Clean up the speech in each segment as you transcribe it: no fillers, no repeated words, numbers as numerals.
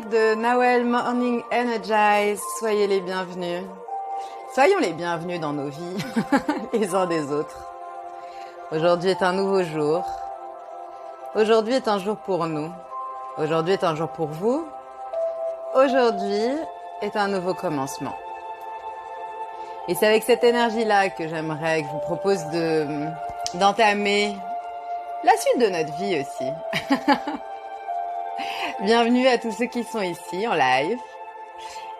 5 de Nawel Morning Energize. Soyez les bienvenus. Soyons les bienvenus dans nos vies, les uns des autres. Aujourd'hui est un nouveau jour. Aujourd'hui est un jour pour nous. Aujourd'hui est un jour pour vous. Aujourd'hui est un nouveau commencement. Et c'est avec cette énergie-là que j'aimerais, que je vous propose d'entamer la suite de notre vie aussi. Bienvenue à tous ceux qui sont ici en live.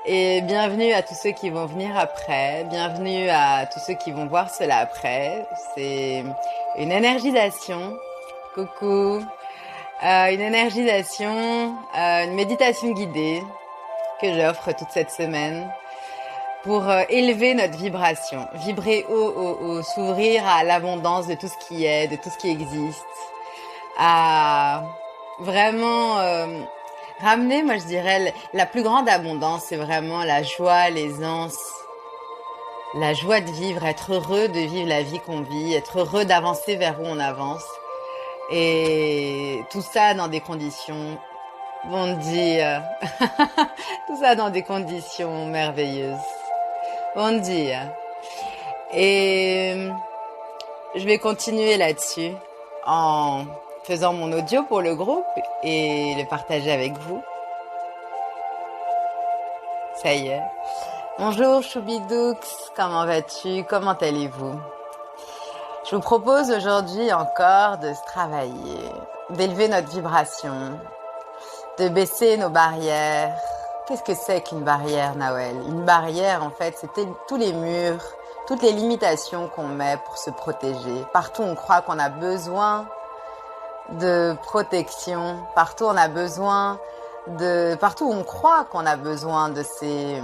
Et bienvenue à tous ceux qui vont venir après. Bienvenue à tous ceux qui vont voir cela après. C'est une énergisation. Coucou. Une énergisation, une méditation guidée que j'offre toute cette semaine pour élever notre vibration. Vibrer haut, haut, haut. S'ouvrir à l'abondance de tout ce qui est, de tout ce qui existe. À vraiment ramener, moi je dirais, la plus grande abondance, c'est vraiment la joie, l'aisance, la joie de vivre, être heureux de vivre la vie qu'on vit, être heureux d'avancer vers où on avance. Et tout ça dans des conditions, on dit, tout ça dans des conditions merveilleuses. On dit. Et je vais continuer là-dessus en faisant mon audio pour le groupe et le partager avec vous. Ça y est. Bonjour Choubidoux, comment vas-tu? Comment allez-vous? Je vous propose aujourd'hui encore de se travailler, d'élever notre vibration, de baisser nos barrières. Qu'est-ce que c'est qu'une barrière, Nawel? Une barrière, en fait, c'était tous les murs, toutes les limitations qu'on met pour se protéger. Partout, on croit qu'on a besoin de protection. Partout, on a besoin partout, on croit qu'on a besoin de ces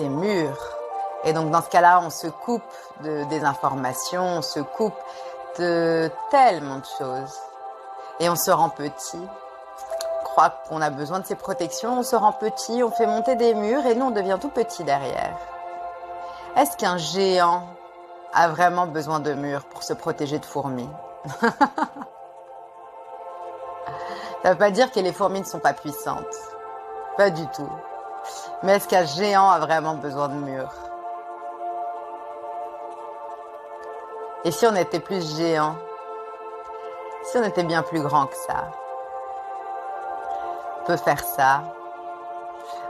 murs. Et donc, dans ce cas-là, on se coupe des informations, on se coupe de tellement de choses. Et on se rend petit. On croit qu'on a besoin de ces protections, on se rend petit, on fait monter des murs et nous, on devient tout petit derrière. Est-ce qu'un géant a vraiment besoin de murs pour se protéger de fourmis? Ça veut pas dire que les fourmis ne sont pas puissantes. Pas du tout. Mais est-ce qu'un géant a vraiment besoin de murs? Et si on était plus géant? Si on était bien plus grand que ça? On peut faire ça.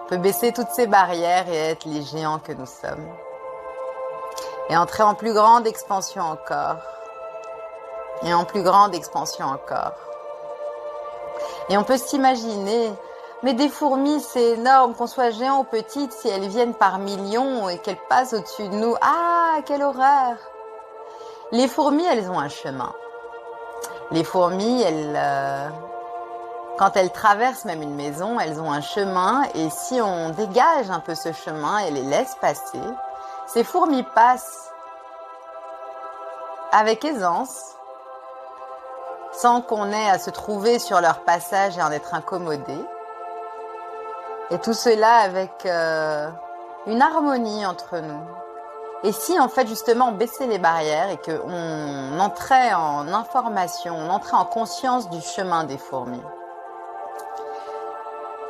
On peut baisser toutes ces barrières et être les géants que nous sommes. Et entrer en plus grande expansion encore. Et en plus grande expansion encore. Et on peut s'imaginer, mais des fourmis, c'est énorme, qu'on soit géant ou petite, si elles viennent par millions et qu'elles passent au-dessus de nous. Ah, quelle horreur! Les fourmis, elles ont un chemin. Les fourmis, quand elles traversent même une maison, elles ont un chemin et si on dégage un peu ce chemin et les laisse passer, ces fourmis passent avec aisance, sans qu'on ait à se trouver sur leur passage et en être incommodé. Et tout cela avec une harmonie entre nous. Et si en fait justement on baissait les barrières et qu'on entrait en information, on entrait en conscience du chemin des fourmis.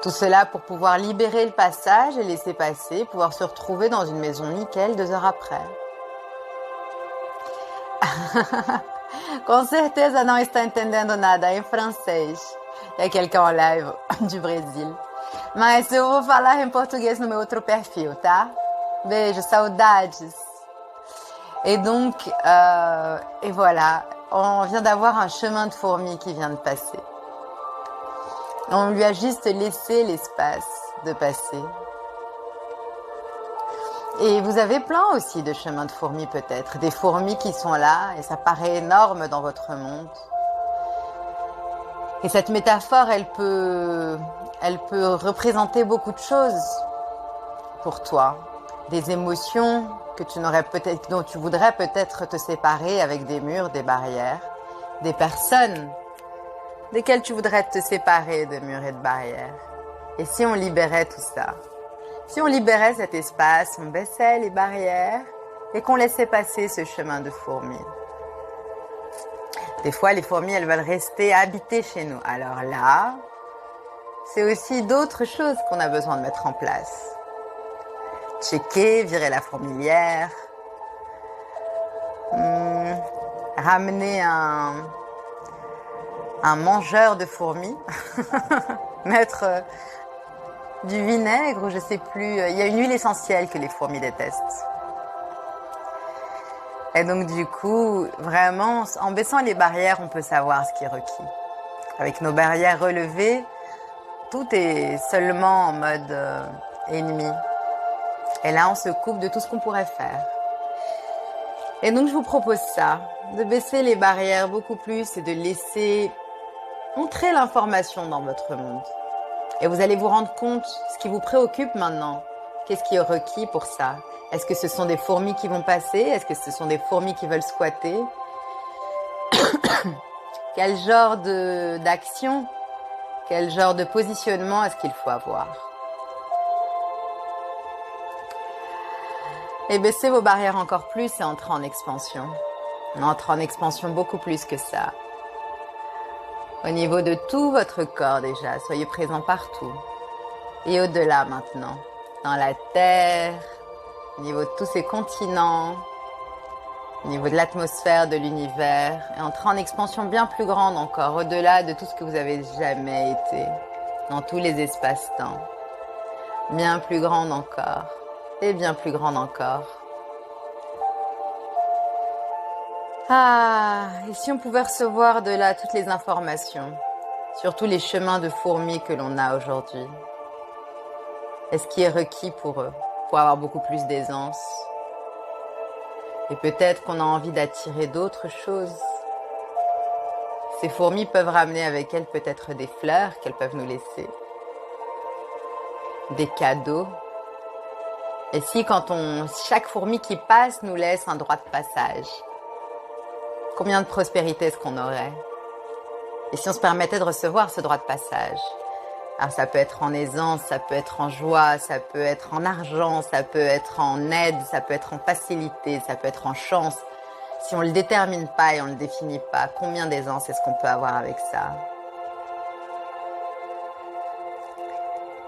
Tout cela pour pouvoir libérer le passage et laisser passer, pouvoir se retrouver dans une maison nickel 2 heures après. Com certeza não está entendendo nada em francês. Il y a quelqu'un en live du Brésil. Mas eu vou falar em português no meu outro perfil, tá? Beijo, saudades. Et donc, et voilà, on vient d'avoir un chemin de fourmis qui vient de passer. On lui a juste laissé l'espace de passer. Et vous avez plein aussi de chemins de fourmis peut-être, des fourmis qui sont là et ça paraît énorme dans votre monde. Et cette métaphore, elle peut représenter beaucoup de choses pour toi, des émotions dont tu voudrais peut-être te séparer avec des murs, des barrières, des personnes desquelles tu voudrais te séparer de murs et de barrières. Et si on libérait tout ça? Si on libérait cet espace, on baissait les barrières et qu'on laissait passer ce chemin de fourmis. Des fois, les fourmis, elles veulent rester habiter chez nous. Alors là, c'est aussi d'autres choses qu'on a besoin de mettre en place. Checker, virer la fourmilière, ramener un mangeur de fourmis, mettre du vinaigre ou je sais plus, il y a une huile essentielle que les fourmis détestent. Et donc du coup, vraiment, en baissant les barrières, on peut savoir ce qui est requis. Avec nos barrières relevées, tout est seulement en mode ennemi. Et là, on se coupe de tout ce qu'on pourrait faire. Et donc, je vous propose ça, de baisser les barrières beaucoup plus et de laisser entrer l'information dans votre monde. Et vous allez vous rendre compte ce qui vous préoccupe maintenant. Qu'est-ce qui est requis pour ça? Est-ce que ce sont des fourmis qui vont passer? Est-ce que ce sont des fourmis qui veulent squatter? Quel genre d'action, quel genre de positionnement est-ce qu'il faut avoir? Et baissez vos barrières encore plus et entrez en expansion. Entrez en expansion beaucoup plus que ça. Au niveau de tout votre corps déjà, soyez présent partout. Et au-delà maintenant, dans la terre, au niveau de tous ces continents, au niveau de l'atmosphère, de l'univers, et entrez en expansion bien plus grande encore, au-delà de tout ce que vous avez jamais été, dans tous les espaces-temps. Bien plus grande encore, et bien plus grande encore. Ah, et si on pouvait recevoir de là toutes les informations, sur tous les chemins de fourmis que l'on a aujourd'hui, est-ce qui est requis pour eux, pour avoir beaucoup plus d'aisance? Et peut-être qu'on a envie d'attirer d'autres choses. Ces fourmis peuvent ramener avec elles peut-être des fleurs qu'elles peuvent nous laisser, des cadeaux. Et si chaque fourmi qui passe nous laisse un droit de passage, combien de prospérité est-ce qu'on aurait? Et si on se permettait de recevoir ce droit de passage? Alors ça peut être en aisance, ça peut être en joie, ça peut être en argent, ça peut être en aide, ça peut être en facilité, ça peut être en chance. Si on ne le détermine pas et on ne le définit pas, combien d'aisance est-ce qu'on peut avoir avec ça?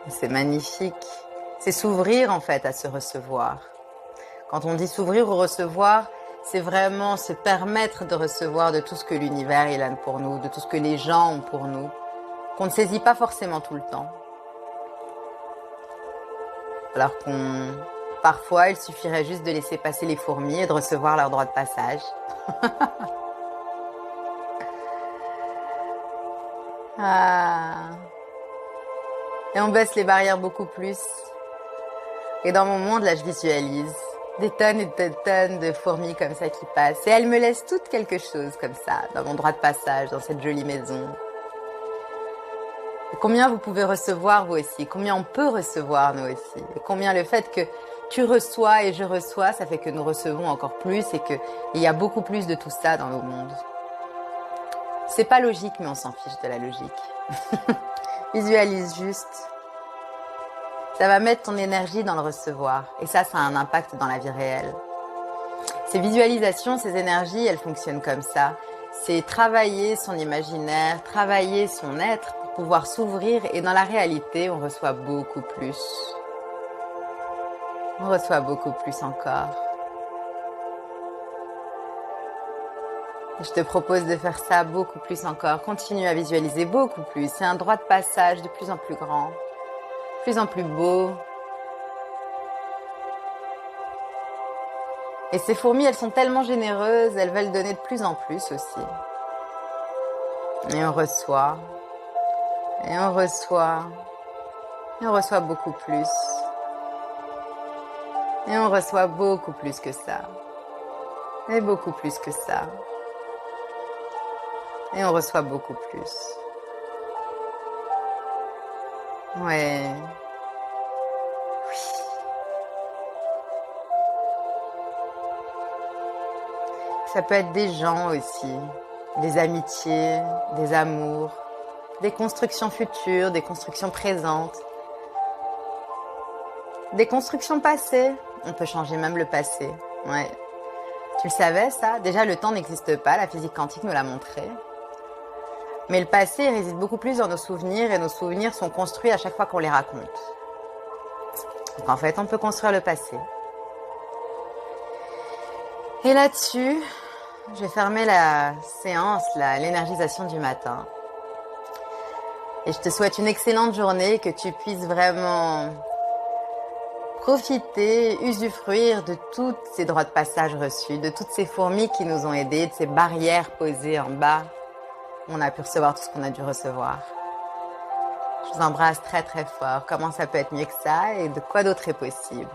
C'est magnifique. C'est s'ouvrir en fait à se recevoir. Quand on dit s'ouvrir ou recevoir, c'est vraiment se permettre de recevoir de tout ce que l'univers il a pour nous, de tout ce que les gens ont pour nous, qu'on ne saisit pas forcément tout le temps. Alors parfois, il suffirait juste de laisser passer les fourmis et de recevoir leur droit de passage. Ah. Et on baisse les barrières beaucoup plus. Et dans mon monde, là, je visualise des tonnes et des tonnes de fourmis comme ça qui passent. Et elles me laissent toutes quelque chose comme ça, dans mon droit de passage, dans cette jolie maison. Et combien vous pouvez recevoir vous aussi, combien on peut recevoir nous aussi. Et combien le fait que tu reçois et je reçois, ça fait que nous recevons encore plus et qu'il y a beaucoup plus de tout ça dans le monde. C'est pas logique, mais on s'en fiche de la logique. Visualise juste. Ça va mettre ton énergie dans le recevoir. Et ça a un impact dans la vie réelle. Ces visualisations, ces énergies, elles fonctionnent comme ça. C'est travailler son imaginaire, travailler son être pour pouvoir s'ouvrir. Et dans la réalité, on reçoit beaucoup plus. On reçoit beaucoup plus encore. Je te propose de faire ça beaucoup plus encore. Continue à visualiser beaucoup plus. C'est un droit de passage de plus en plus grand. De plus en plus beau. Et ces fourmis, elles sont tellement généreuses, elles veulent donner de plus en plus aussi. Et on reçoit. Et on reçoit. Et on reçoit beaucoup plus. Et on reçoit beaucoup plus que ça. Et beaucoup plus que ça. Et on reçoit beaucoup plus. Ouais. Oui. Ça peut être des gens aussi, des amitiés, des amours, des constructions futures, des constructions présentes, des constructions passées. On peut changer même le passé. Ouais. Tu le savais ça? Déjà, le temps n'existe pas, la physique quantique nous l'a montré. Mais le passé réside beaucoup plus dans nos souvenirs et nos souvenirs sont construits à chaque fois qu'on les raconte. Donc en fait, on peut construire le passé. Et là-dessus, je vais fermer la séance, l'énergisation du matin. Et je te souhaite une excellente journée, que tu puisses vraiment profiter, usufruire de tous ces droits de passage reçus, de toutes ces fourmis qui nous ont aidés, de ces barrières posées en bas. On a pu recevoir tout ce qu'on a dû recevoir. Je vous embrasse très très fort. Comment ça peut être mieux que ça et de quoi d'autre est possible?